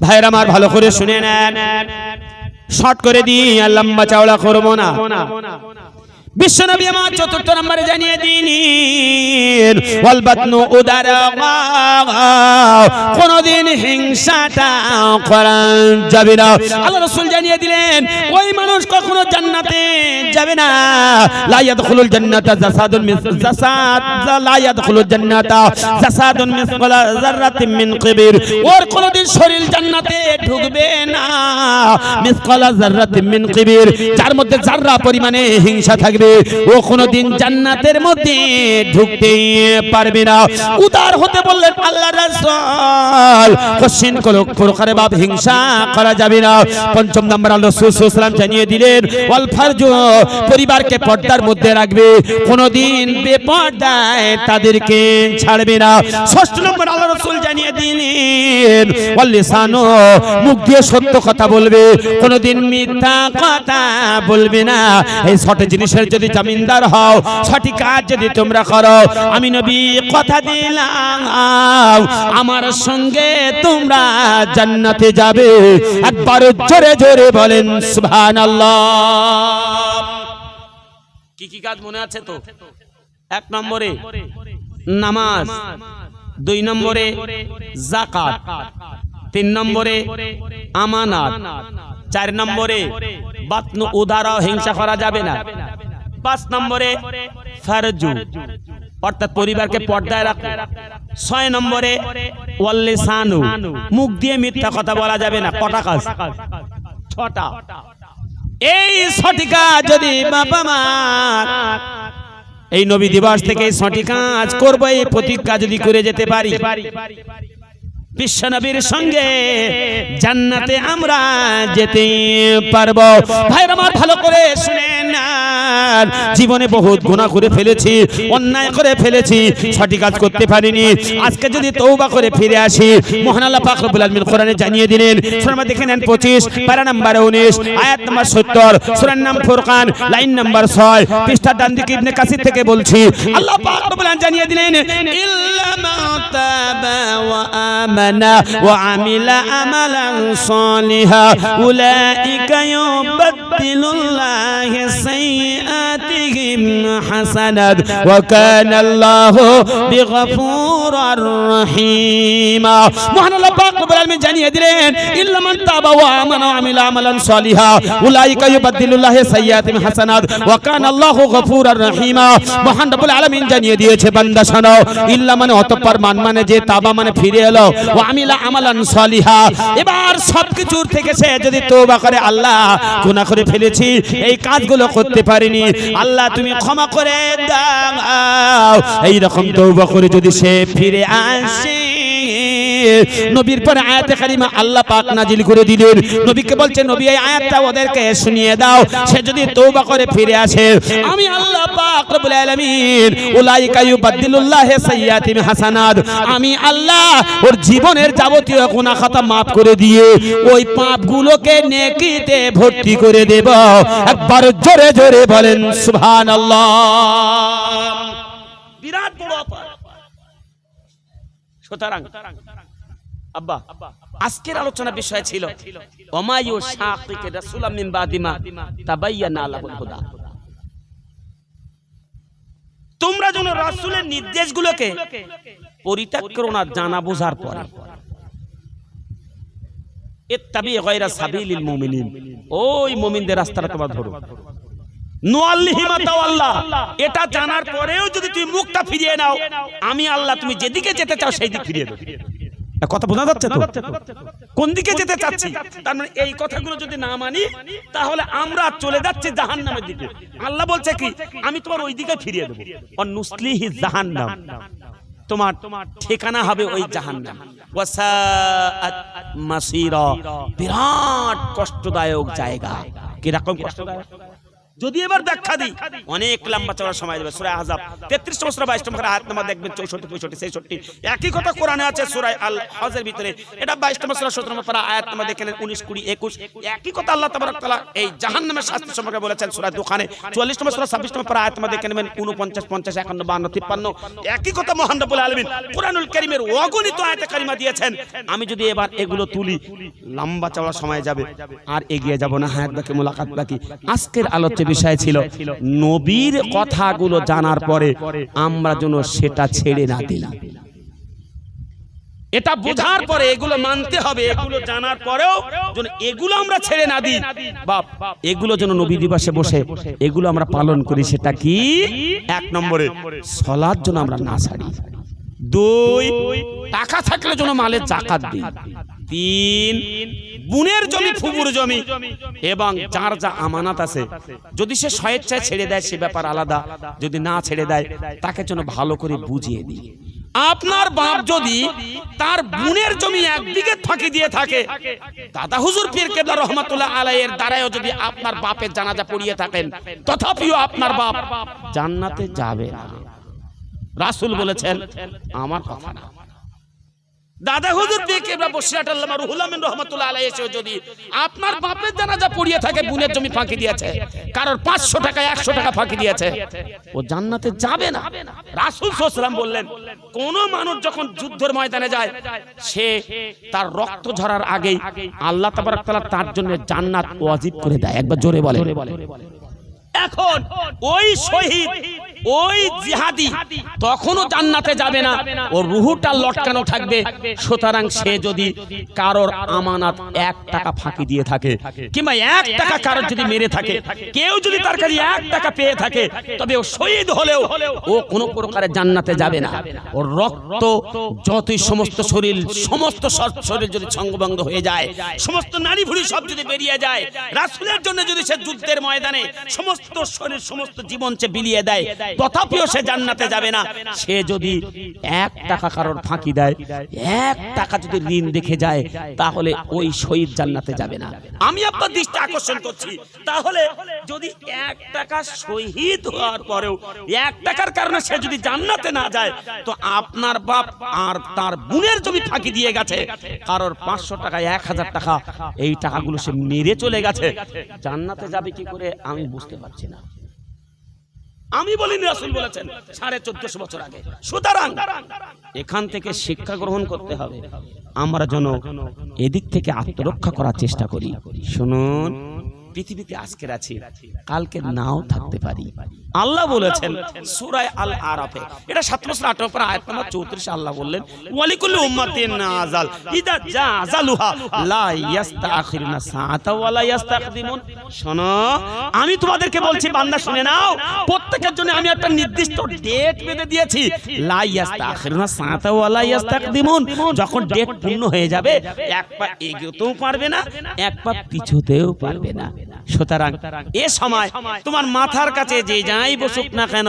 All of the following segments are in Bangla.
ভাইরা আমার ভালো করে শুনে নেন, শর্ট করে দিই আর লম্বা চওড়া করব না। বিশ্বনবী আমার চতুর্থ নম্বরে জানিয়ে দিলেন ওয়াল বাতনু উদারা, কোনদিন হিংসাটা করা যাবে না। আল্লাহ রাসূল জানিয়ে দিলেন ওই মানুষ কখনো জান্নাতে যাবে না। লা ইয়াদখুলুল জান্নাতা জাসাদুন মিসল জাসাদ, লা ইয়াদখুলুল জান্নাতা জাসাদুন মিসকালা যাররাতিন মিন কিবির, ওর কোনদিন শরীর জান্নাতে ঢুকবে না মিসকালা যাররাতিন মিন কিবির, যার মধ্যে যাররা পরিমাণে হিংসা থাকবে ও কোনদিন জান্নাতের মধ্যে ঢুকতে পারবে না। উদার হতে বললেন আল্লাহর রাসূল, কোশ্চেন প্রকারে ভাব হিংসা করা যাবে না। পঞ্চম নম্বর আল্লাহ রাসূল সাল্লাল্লাহু আলাইহি ওয়াসাল্লাম জানিয়ে দিলেন ওয়াল ফারজু, পরিবারকে পর্দার মধ্যে রাখবে, কোনদিন বেপর্দায় তাদেরকে ছাড়বে না। ষষ্ঠ নম্বর আল্লাহ রাসূল জানিয়ে দিলেন ওয়াল লিসানু, মুখ দিয়ে সত্য কথা বলবে, কোনদিন মিথ্যা কথা বলবে না। এই ছটি জিনিসের যদি জামিনদার হও, সঠিক কাজ যদি তোমরা করো, আমি নবী কথা দিলাম আমার সঙ্গে তোমরা জান্নাতে যাবে। একবার জোরে জোরে বলেন সুবহানাল্লাহ। কি কি কাজ মনে আছে তো? এক নম্বরে নামাজ, দুই নম্বরে যাকাত, তিন নম্বরে আমানত, চার নম্বরে বাতনু উদারা, হিংসা করা যাবে না, পাঁচ নম্বরে ফারজু অর্থাৎ পরিবারকে পর্দায় রাখা, ছয় নম্বরে ওয়াল লিসানু, মুখ দিয়ে মিথ্যা কথা বলা যাবে না। কটা কাজ? ছটা। এই ছটি কাজ যদি বাবা মা এই নবী দিবস থেকে এই ছটি কাজ করবো, এই প্রতিজ্ঞা যদি করে যেতে পারি, বিশ্ব নবীর সঙ্গে জান্নাতে আমরা যেতে পারবো। ভাইরা আমার ভালো করে শুনেন, জীবনে বহুত গুনাহ করে ফেলেছি, অন্যায় করে ফেলেছি, সঠিক কাজ করতে পারিনি। আজকে যদি তওবা করে ফিরে আসি, মহান আল্লাহ পাক রব্বুল আলামিন কোরআনে জানিয়ে দিলেন, সূরা দেখে নেন 25 পারা নাম্বার 19 আয়াত নাম্বার 70, সূরার নাম ফুরকান, লাইন নাম্বার 6, পৃষ্ঠা ডান দিকে ইবনে কাসির থেকে বলছি। আল্লাহ পাক রব্বুল আলামিন জানিয়ে দিলেন ইল্লা মা তাবা ওয়া আমানা ওয়া আমিলা আমালান সালিহা উলাইকা ইউবাদদিলুল্লাহু সাইয়্যাতিহিম হাসানাত ওয়া কানা আল্লাহু বিগফুরার রহিমা। মহান আল্লাহ পাক রব্বুল আলামিন জানিয়ে দিলেন ইল্লা মান তাবা ওয়া আমানা ওয়া আমিলা আমালান সালিহা উলাইকা ইউবাদদিলুল্লাহু সাইয়্যাতিহিম হাসানাত ওয়া কানা আল্লাহু গফুরার রহিমা। মহান রব্বুল আলামিন জানিয়ে দিয়েছে বান্দা শোনো, ইল্লা মানে অতঃপর, মান মানে যে, তাবা মানে ফিরে এলো, ওয়া আমিলা আমালান সালিহা, এবার সবকিছুর থেকে সে যদি তওবা করে, আল্লাহ গুনাহ করে ফেলেছি, এই কাজগুলো করতে পারিনি, আল্লাহ তুমি ক্ষমা করে দাও, এই রকম তওবা করে যদি সে ফিরে আসে, নবীর পরে আয়াতে কারিমা আল্লাহ পাক নাজিল করে দিলেন। নবীকে বলছে নবী এই আয়াতটা ওদেরকে শুনিয়ে দাও, সে যদি তওবা করে ফিরে আসে, আমি আল্লাহ পাক রব্বুল আলামিন উলাইকা ইউবাদদিলুল্লাহু সাইয়্যাতিহিম হাসানাত, আমি আল্লাহ ওর জীবনের যাবতীয় গুনাহ খাতা maaf করে দিয়ে ওই পাপগুলোকে নেকিতে ভর্তি করে দেব। একবার জোরে জোরে বলেন সুবহানাল্লাহ। বিরাট বড় অফার। সুতরাং আব্বা, আজকের আলোচনার বিষয় ছিল ওমায়ু শাকিকে রাসূলাম মিন বাদিমা তাবায়্যানা লাহুল হুদা। তোমরা যেন রাসূলের নির্দেশগুলোকে পরিত্যাগ করো না জানা বোঝার পরে। ইত্তাবি গায়রা সাবিলিল মুমিনিন, ওই মুমিনদের রাস্তাটা তোমরা ধরো। নুআল্লিহি মা তাওয়াল্লা, এটা জানার পরেও যদি তুমি মুখটা ফিরিয়ে নাও, আমি আল্লাহ তুমি যেদিকে যেতে চাও সেই দিকে ফিরিয়ে দেব। কথা বোঝা যাচ্ছে তো কোন দিকে যেতে চাচ্ছি? তার মানে এই কথাগুলো যদি না মানি, তাহলে আমরা চলে যাচ্ছি জাহান্নামের দিকে। আল্লাহ বলছে কি, আমি তোমার ওই দিকে ফিরিয়ে দেব। নুসলিহি জাহান্নাম, তোমার ঠিকানা হবে ওই জাহান্নাম। ওয়াসাআত মাসীরা, বিরাট কষ্টদায়ক জায়গা। কি রকম কষ্টদায়ক? যদি এবার ব্যাখ্যা দিই অনেক লম্বা চড়া সময় যাবে। সূরা আহজাব 33 নম্বর সূরা 22 নম্বর আয়াত নাম্বার দেখবেন 64 65 66। একই কথা কোরআনে আছে সূরা আল হজের ভিতরে, এটা 22 নম্বর সূরা 17 নম্বর আয়াত নাম্বার দেখেন 19 20 21। একই কথা আল্লাহ তাবারক তাআলা এই জাহান্নামের শাস্তি সম্পর্কে বলেছেন সূরা দুখানে 44 নম্বর সূরা 26 নম্বর আয়াত নাম্বার দেখে নেবেন 49 50 51 52 53। একই কথা মহান রব্বুল আলামিন কোরআনুল কারীমের অগণিত আয়াতে কারিমা দিয়েছেন। আমি যদি এবার এগুলো তুলি লম্বা চওড়া সময় যাবে, আর এগিয়ে যাব না, হায়াত বাকি মুলাকাত বাকি। আজকের আলোচ্য বিষয় ছিল নবীর কথাগুলো জানার পরে আমরা যেন সেটা ছেড়ে না দিই। এটা বোঝার পরে এগুলো মানতে হবে, এগুলো জানার পরেও যেন এগুলো আমরা ছেড়ে না দিই। বাপ এগুলো যেন নবী দিবসে বসে এগুলো আমরা পালন করি। সেটা কি? 1 নম্বরে সালাত যেন আমরা না ছাড়ি। 2 টাকা থাকলে যেন মালের যাকাত দিই। 3 বুনের জমি ফুবুর জমি এবং যার যা আমানত আছে যদি সে স্বেচ্ছায় ছেড়ে দেয় সে ব্যাপার আলাদা, যদি না ছেড়ে দেয় তাকে যেন ভালো করে বুঝিয়ে দিই। আপনার বাপ যদি তার বুনের জমি 1 বিঘে ফাঁকি দিয়ে থাকে, দাদা হুজুর পীর কেবলা রহমাতুল্লাহ আলাইহির দ্বারাও যদি আপনার বাপের জানাজা পড়িয়ে থাকেন, তথাপিও আপনার বাপ জান্নাতে যাবে না। রাসূল বলেছেন, আমার কথা না। দাদা হুজুর পীর কেবলা বসিরহাট আল্লামা রুহুল আমিন রাহমাতুল্লাহ আলাইহি এসে যদি আপনার বাপের জানাজা পড়িয়ে থাকে, বুনের জমি ফাঁকি দিয়েছে, কারোর 500 টাকা 100 টাকা ফাঁকি দিয়েছে, ও জান্নাতে যাবে না। রাসূল সাল্লাল্লাহু আলাইহি ওয়াসাল্লাম বললেন, কোন মানুষ যখন যুদ্ধের ময়দানে যায় সে তার রক্ত ঝরার আগেই আল্লাহ তাবারক তাআলা তার জন্য জান্নাত ওয়াজিব করে দেয়। একবার জোরে বলে। এখন ওই শহীদ ওই জিহাদি তখনও জান্নাতে যাবে না, ওর রুহুটা লটকানো থাকবে। সুতরাং সে যদি কারোর আমানত 1 টাকা ফাঁকি দিয়ে থাকে কিংবা 1 টাকা কারোর যদি মেরে থাকে, কেউ যদি তার কাছে 1 টাকা পেয়ে থাকে, তবে ও শহীদ হলেও ও কোনো প্রকারে জান্নাতে যাবে না। ওর রক্ত যতই সমস্ত শরীর যদি ছঙ্গভঙ্গ হয়ে যায়, সমস্ত নারী ভুঁড়ি সব যদি বেরিয়ে যায়, রাসূলের জন্য যদি সে যুদ্ধের ময়দানে সমস্ত শরীর সমস্ত জীবন সে বিলিয়ে দেয়, তথাপিও সে জান্নাতে যাবে না। সে যদি 1 টাকা কারোর ফাঁকি দেয়, 1 টাকা যদি ঋণ দেখে যায়, তাহলে ওই শহীদ জান্নাতে যাবে না। আমি আপনার দৃষ্টি আকর্ষণ করছি, তাহলে যদি 1 টাকা শহীদ হওয়ার পরেও 1 টাকার কারণে সে যদি জান্নাতে না যায়, তো আপনার বাপ আর তার বোনের জমি ফাঁকি দিয়ে গেছে, কারোর 500 টাকা 1000 টাকা এই টাকাগুলো সে মেরে চলে গেছে, জান্নাতে যাবে কি করে আমি বুঝতে পারছি না। আমি বলিনি, রাসূল বলেছেন 1450 বছর আগে। সুতরাং এখান থেকে শিক্ষা গ্রহণ করতে হবে, আমরা যেন এদিক থেকে আত্মরক্ষা করার চেষ্টা করি। শুনুন, পৃথিবীতে আজকের আছি, কালকে নাও থাকতে পারি। আল্লাহ বলেছেন সূরা আল আরাফে, এটা 17-18 আয়াত নাম্বার 34 আল্লাহ বললেন, ওয়ালিকুল্লি উম্মাতিন আজাল ইদা জা আজালুহা লা ইস্তাখিরুনা সাআতা ওয়া লা ইস্তাকদিমুন। শোনো, আমি তোমাদেরকে বলছি, বান্দা শুনে নাও, প্রত্যেকের জন্য আমি একটা নির্দিষ্ট ডেট বেঁধে দিয়েছি। লা ইস্তাখিরুনা সাআতা ওয়া লা ইস্তাকদিমুন, যখন ডেট পূর্ণ হয়ে যাবে, 1 পা এগোতেও পারবে না, 1 পা পিছুতেও পারবে না। সুতরাং এ সময় তোমার মাথার কাছে যে যাই বসুক না কেন,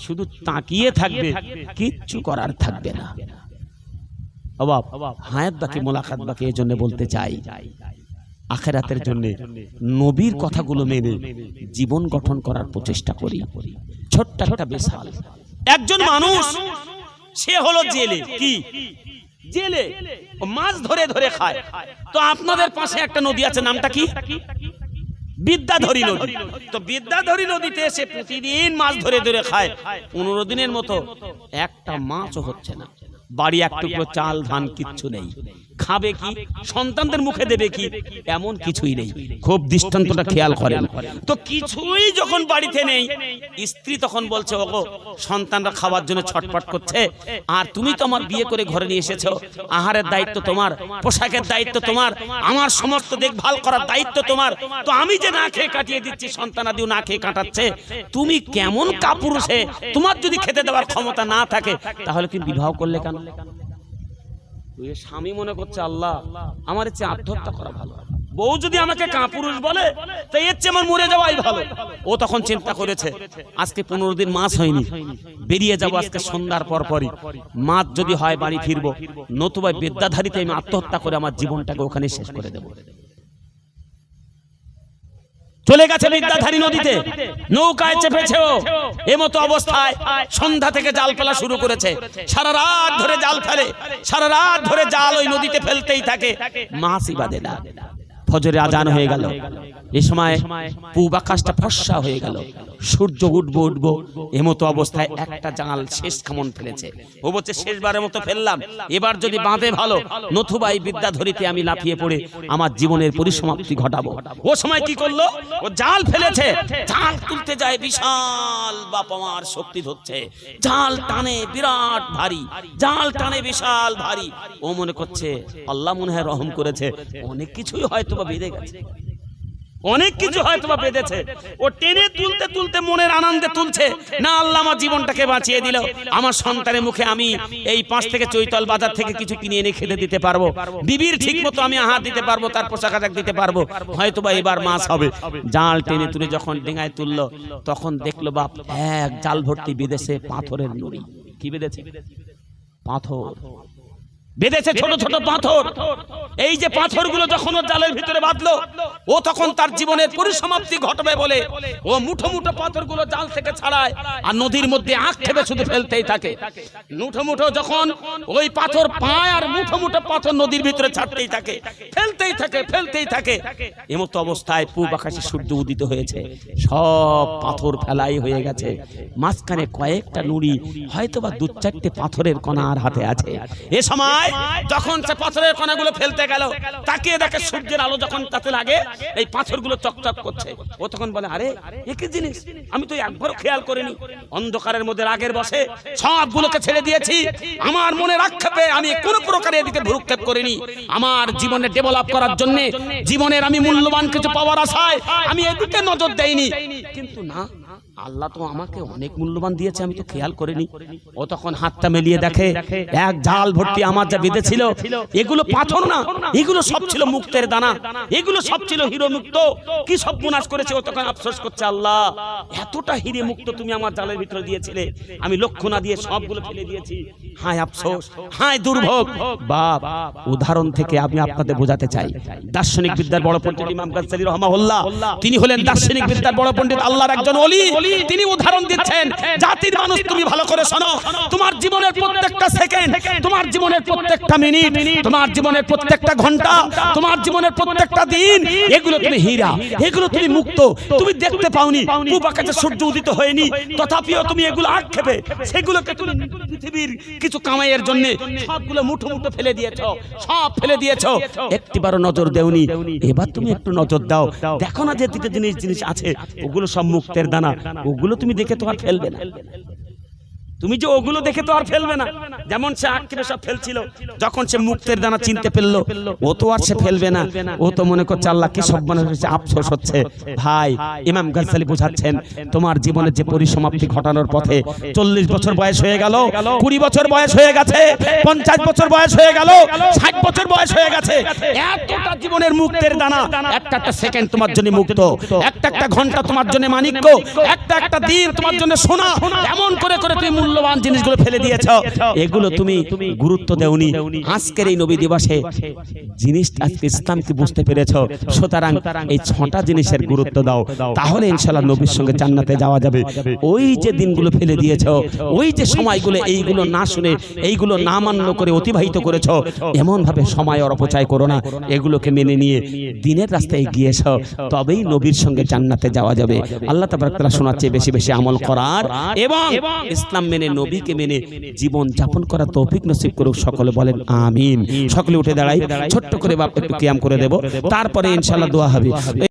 শুধু তাকিয়ে থাকবে, কিচ্ছু করার থাকবে না। অবাব হায়াত বাকি মুলাকাত বাকি। এই জন্য বলতে চাই, আখিরাতের জন্য নবীর কথাগুলো মেনে জীবন গঠন করার প্রচেষ্টা করি। ছোট্ট একটা বিশাল একজন মানুষ, সে হলো জেলে। কি জেলে? মাছ ধরে ধরে খায়। তো আপনাদের পাশে একটা নদী আছে, নামটা কি? বিদ্যাধরী নদী। তো বিদ্যাধরী নদীতে এসে প্রতিদিন মাছ ধরে ধরে খায়। 15 দিনের মতো একটা মাছও হচ্ছে না। বাড়ি এক টুকরো চাল ধান কিচ্ছু নেই। খাবে কি? সন্তানদের মুখে দেবে কি? এমন কিছুই নেই। খুব দৃষ্টান্তটা খেয়াল করেন। তো কিছুই যখন বাড়িতে নেই, স্ত্রী তখন বলছে, ওগো সন্তানরা খাওয়ার জন্য ছটফট করছে, আর তুমি তো আমার বিয়ে করে ঘরে নিয়ে এসেছো, আহারের দায়িত্ব তোমার, পোশাকের দায়িত্ব তোমার, আমার সমস্ত দেখভাল করার দায়িত্ব তোমার। তো আমি যে না খেয়ে কাটিয়ে দিচ্ছি, সন্তানাদিও না খেয়ে কাটাচ্ছে, তুমি কেমন কাপুরুষে? তোমার যদি খেতে দেওয়ার ক্ষমতা না থাকে, তাহলে তুমি বিবাহ করলে কেন? স্বামী মনে করছে, আল্লাহ আমার চেয়ে আত্মহত্যা করা ভালো। বউ যদি আমাকে কাপুরুষ বলে, তো এর চেয়ে আমার মরে যাওয়াই ভালো। ও তখন চিন্তা করেছে, আজকে 15 দিন মাছ হয়নি, বেরিয়ে যাবো আজকে সন্ধ্যার পরপরই। মাছ যদি হয় বাড়ি ফিরবো, নতুবা বিদ্যাধারীতে আমি আত্মহত্যা করে আমার জীবনটাকে ওখানে শেষ করে দেব। চলে গেছে বিদ্যাধারী নদীতে, নৌকায় চেপেছে ও। এমতো অবস্থায় সন্ধ্যা থেকে জাল ফেলা শুরু করেছে, সারা রাত ধরে জাল ফেলে, সারা রাত ধরে জাল ওই নদীতে ফেলতেই থাকে, মাছই বাঁধে না। ফজরে আজান হয়ে গেল, এই সময় পূব আকাশটা ফর্সা হয়ে গেল, সূর্য উঠবো উঠবো, এমতো অবস্থায় একটা জাল শেষ কামন ফেলেছে। ও বলছে শেষবারের মতো ফেললাম, এবার যদি বাঁধে ভালো, নতুবা এই বিদ্যাধরীতে আমি লাফিয়ে পড়ে আমার জীবনের পরিসমাপ্তি ঘটাবো। ও সময় কি করলো, ও জাল ফেলেছে, জাল তুলতে যায়, বিশাল বাপ আমার শক্তি ধরছে, জাল টানে বিরাট ভারী, জাল টানে বিশাল ভারী। ও মনে করছে আল্লাহ মনে হয় রহম করেছে, অনেক কিছুই হয়তো বা বেঁধে গেছে, অনেক কিছু হয়তো বা বেঁধেছে। ও টেনে তুলতে তুলতে মনের আনন্দে তুলছে, না আল্লাহ আমার জীবনটাকে বাঁচিয়ে দিল, আমার সন্তানের মুখে আমি এই 5 থেকে চৈতল বাজার থেকে কিছু কিনে এনে খেতে দিতে পারবো, বিবির ঠিক মতো আমি আহার দিতে পারবো, তার পোশাক আশাক দিতে পারবো, হয়তো বা এবার মাছ হবে। জাল টেনে তুলে যখন ডেঙায় তুললো, তখন দেখলো বাপ এক জাল ভর্তি বেঁধেছে পাথরের নুড়ি। কি বেঁধেছে? পাথর বেঁধেছে, ছোট ছোট পাথর। এই যে পাথরগুলো যখন ওর জালের ভিতরে বাঁধলো, ও তখন তার জীবনের পরিসমাপ্তি ঘটবে বলে ও মুঠো মুঠো পাথরগুলো জাল থেকে ছাড়ায়, আর নদীর মধ্যে আক্ষেপে শুধু ফেলতেই থাকে। মুঠো মুঠো যখন ওই পাথর পায়, আর মুঠো মুঠো পাথর নদীর ভিতরে ছাড়তেই থাকে, ফেলতেই থাকে, ফেলতেই থাকে। এমতো অবস্থায় পূব আকাশে সূর্য উদিত হয়েছে, সব পাথর ফেলাই হয়ে গেছে, মাঝখানে কয়েকটা নুড়ি, হয়তো বা 2-4টে পাথরের কণা আর হাতে আছে। এ সময় যখন সে পাথরের কণাগুলো ফেলতে গেল, তাকিয়ে দেখে সূর্যের আলো যখন তাতে লাগে, এই পাথরগুলো চকচক করছে। ও তখন বলে আরে এ কি জিনিস, আমি তো একবারও খেয়াল করিনি। অন্ধকারের মধ্যে রাগের বসে সবগুলোকে ছেড়ে দিয়েছি, আমার মনে আক্ষেপে আমি কোনো প্রকারে এদিকে ভ্রুক্ষেপ করিনি। আমার জীবনে ডেভেলপ করার জন্য, জীবনের আমি মূল্যবান কিছু পাওয়ার আশায় আমি এদিকে নজর দেইনি। কিন্তু না, আল্লাহ তো আমাকে অনেক মূল্যবান দিয়েছে, আমি তো খেয়াল করিনি। ও তখন হাতটা মেলিয়ে দেখে এক জাল ভর্তি আমার যা বেঁধেছিল, এগুলো পাথর না, এগুলো সব ছিল মুক্তের দানা, এগুলো সব ছিল হিরো মুক্ত। কি সব বিনাশ করেছে। ও তখন আফসোস করছে, আল্লাহ এতটা হিরে মুক্ত তুমি আমার জালের ভিতরে দিয়েছিলে, আমি লক্ষ্য না দিয়ে সবগুলো ফেলে দিয়েছি। হায় আফসোস, হায় দুর্ভোগ। বাপ, উদাহরণ থেকে আমি আপনাদের বোঝাতে চাই, দার্শনিক বিদ্যার বড় পণ্ডিত ইমাম গাজ্জালী রাহমাহুল্লাহ, তিনি হলেন দার্শনিক বিদ্যার বড় পণ্ডিত, আল্লাহর একজন ওলি। তিনি উদাহরণ দিচ্ছেন, জাতির মানুষ তুমি ভালো করে শোনো, তোমার জীবনের প্রত্যেকটা সেকেন্ড, তোমার জীবনের প্রত্যেকটা মিনিট, তোমার জীবনের প্রত্যেকটা ঘন্টা, তোমার জীবনের প্রত্যেকটা দিন, এগুলো তুমি হীরা, এগুলো তুমি মুক্ত। তুমি দেখতে পাওনি, পূব আকাশে সূর্য উদিত হয়নি, তথাপিও তুমি এগুলো আক্ষেপে, সেগুলোকে তুমি পৃথিবীর কিছু কামাইয়ের জন্য সবগুলো মুঠো মুঠো ফেলে দিয়েছো, সব ফেলে দিয়েছো, একটিবারও নজর দেওনি। এবার তুমি একটু নজর দাও, দেখো না যে দুটো জিনিস আছে, ওগুলো সব মুক্তের দানা, ওগুলো তুমি দেখে তো আর ফেলবে না, তুমি যে ওগুলো দেখে তো আর ফেলবে না। যেমন সে আক্ষেপে সব ফেলছিল, যখন সে মুক্তের দানা চিনতে পেললো, ও তো আর সে ফেলবে না, ও তো মনে করছে আল্লাহকে সব মানুষ হচ্ছে, আফসোস হচ্ছে। ভাই, ইমাম গাজ্জালী বোঝাচ্ছেন, তোমার জীবনের যে পরিসমাপ্তি ঘটানোর পথে 40 বছর বয়স হয়ে গেল, 20 বছর বয়স হয়ে গেছে, 50 বছর বয়স হয়ে গেল, 60 বছর বয়স হয়ে গেছে, এতটা জীবনের মুক্তের দানা, একটা একটা সেকেন্ড তোমার জন্য মুক্ত, একটা একটা ঘন্টা তোমার জন্য মানিক্য, একটা একটা দিন তোমার জন্য সোনা, এমন করে করে তুমি মূল্যবান জিনিসগুলো ফেলে দিয়েছ, এগুলো তুমি গুরুত্ব দেওনি। আজকের এই নবী দিবসে জিনিস আজকে ইসলামকে বুঝতে পেরেছো, সুতরাং এই 6টা জিনিসের গুরুত্ব দাও, তাহলে ইনশাআল্লাহ নবীর সঙ্গে জান্নাতে যাওয়া যাবে। ওই যে দিনগুলো ফেলে দিয়েছো, ওই যে সময়গুলো এইগুলো না শুনে, এইগুলো না মান্য করে অতিবাহিত করেছো, এমন ভাবে সময় অপচয় করো না, এগুলোকে মেনে নিয়ে দিনের রাস্তায় এগিয়ে এসো, তবেই নবীর সঙ্গে জান্নাতে যাওয়া যাবে। আল্লাহ তাবারক তাআলা শোনার চেয়ে বেশি বেশি আমল করার এবং ইসলাম মেনে, নবীকে মেনে জীবন যাপন করার তৌফিক নসিব করুক। সকলে বলেন আমিন। সকলে উঠে দাঁড়াই, ছোট্ট করে বাপ একটু কিয়াম করে দেব, তারপরে ইনশাআল্লাহ দোয়া হবে।